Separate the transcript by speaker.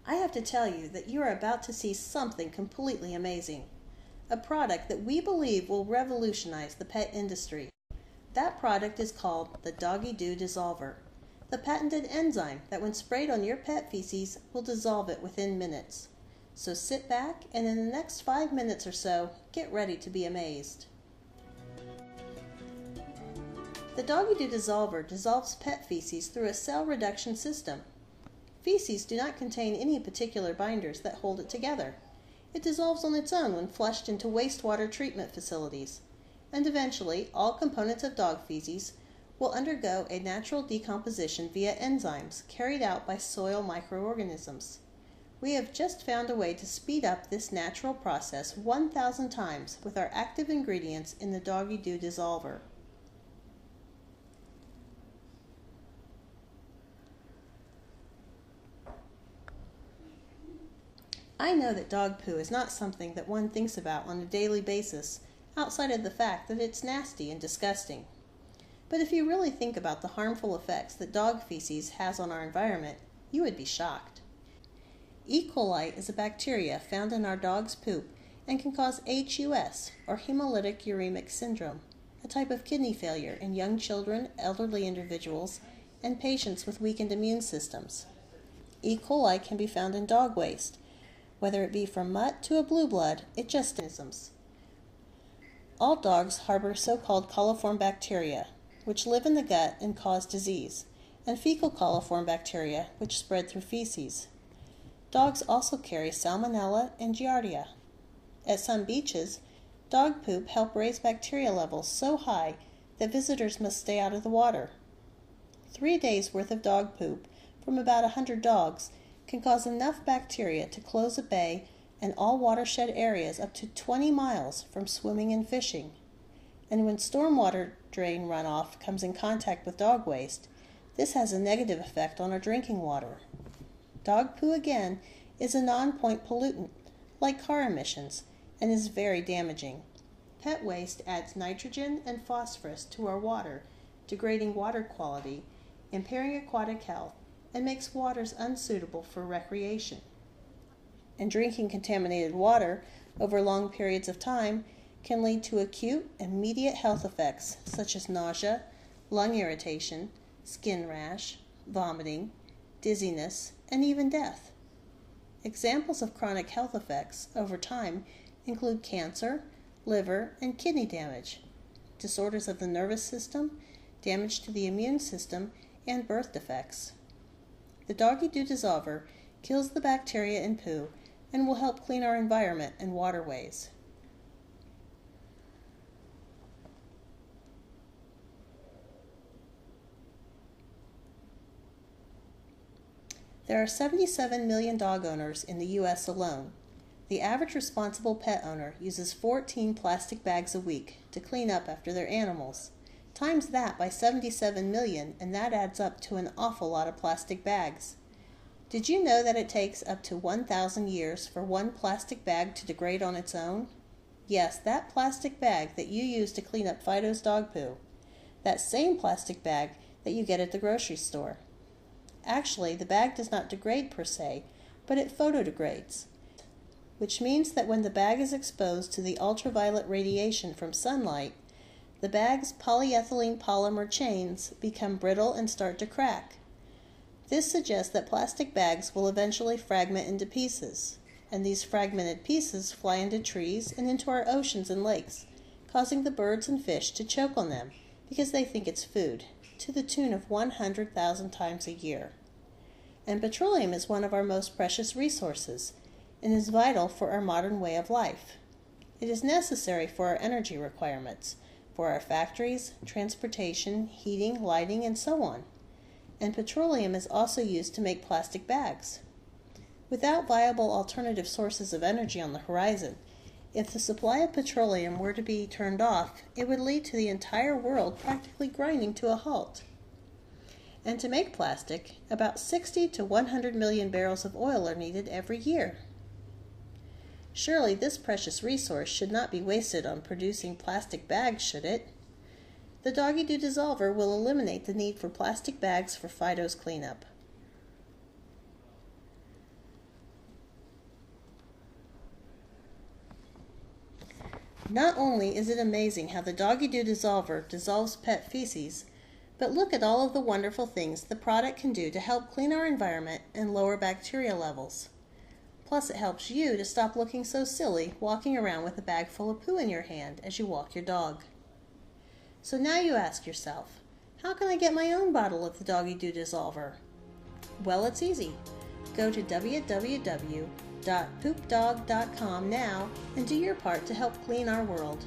Speaker 1: I have to tell you that you are about to see something completely amazing. A product that we believe will revolutionize the pet industry. That product is called the Doggy Doo Dissolver, the patented enzyme that when sprayed on your pet feces will dissolve it within minutes. So sit back and in the next 5 minutes or so, get ready to be amazed. The Doggy Doo Dissolver dissolves pet feces through a cell reduction system. Feces do not contain any particular binders that hold it together. It dissolves on its own when flushed into wastewater treatment facilities, and eventually all components of dog feces will undergo a natural decomposition via enzymes carried out by soil microorganisms. We have just found a way to speed up this natural process 1,000 times with our active ingredients in the Doggy Doo Dissolver. I know that dog poo is not something that one thinks about on a daily basis, outside of the fact that it's nasty and disgusting. But if you really think about the harmful effects that dog feces has on our environment, you would be shocked. E. coli is a bacteria found in our dog's poop and can cause HUS, or hemolytic uremic syndrome, a type of kidney failure in young children, elderly individuals, and patients with weakened immune systems. E. coli can be found in dog waste, whether it be from mutt to a blue blood, it just isms. All dogs harbor so-called coliform bacteria, which live in the gut and cause disease, and fecal coliform bacteria, which spread through feces. Dogs also carry salmonella and giardia. At some beaches, dog poop helps raise bacteria levels so high that visitors must stay out of the water. 3 days' worth of dog poop from about 100 dogs can cause enough bacteria to close a bay and all watershed areas up to 20 miles from swimming and fishing. And when stormwater drain runoff comes in contact with dog waste, this has a negative effect on our drinking water. Dog poo, again, is a non-point pollutant, like car emissions, and is very damaging. Pet waste adds nitrogen and phosphorus to our water, degrading water quality, impairing aquatic health, and makes waters unsuitable for recreation. And drinking contaminated water over long periods of time can lead to acute, immediate health effects such as nausea, lung irritation, skin rash, vomiting, dizziness, and even death. Examples of chronic health effects over time include cancer, liver, and kidney damage, disorders of the nervous system, damage to the immune system, and birth defects. The Doggy Doo Dissolver kills the bacteria in poo and will help clean our environment and waterways. There are 77 million dog owners in the U.S. alone. The average responsible pet owner uses 14 plastic bags a week to clean up after their animals. Times that by 77 million, and that adds up to an awful lot of plastic bags. Did you know that it takes up to 1,000 years for one plastic bag to degrade on its own? Yes, that plastic bag that you use to clean up Fido's dog poo. That same plastic bag that you get at the grocery store. Actually, the bag does not degrade per se, but it photodegrades, which means that when the bag is exposed to the ultraviolet radiation from sunlight, the bag's polyethylene polymer chains become brittle and start to crack. This suggests that plastic bags will eventually fragment into pieces, and these fragmented pieces fly into trees and into our oceans and lakes, causing the birds and fish to choke on them because they think it's food, to the tune of 100,000 times a year. And petroleum is one of our most precious resources and is vital for our modern way of life. It is necessary for our energy requirements, for our factories, transportation, heating, lighting, and so on. And petroleum is also used to make plastic bags. Without viable alternative sources of energy on the horizon, if the supply of petroleum were to be turned off, it would lead to the entire world practically grinding to a halt. And to make plastic, about 60 to 100 million barrels of oil are needed every year. Surely this precious resource should not be wasted on producing plastic bags, should it? The Doggy Doo Dissolver will eliminate the need for plastic bags for Fido's cleanup. Not only is it amazing how the Doggy Doo Dissolver dissolves pet feces, but look at all of the wonderful things the product can do to help clean our environment and lower bacteria levels. Plus, it helps you to stop looking so silly walking around with a bag full of poo in your hand as you walk your dog. So now you ask yourself, how can I get my own bottle of the Doggy Doo Dissolver? Well, it's easy. Go to www.poopdog.com now and do your part to help clean our world.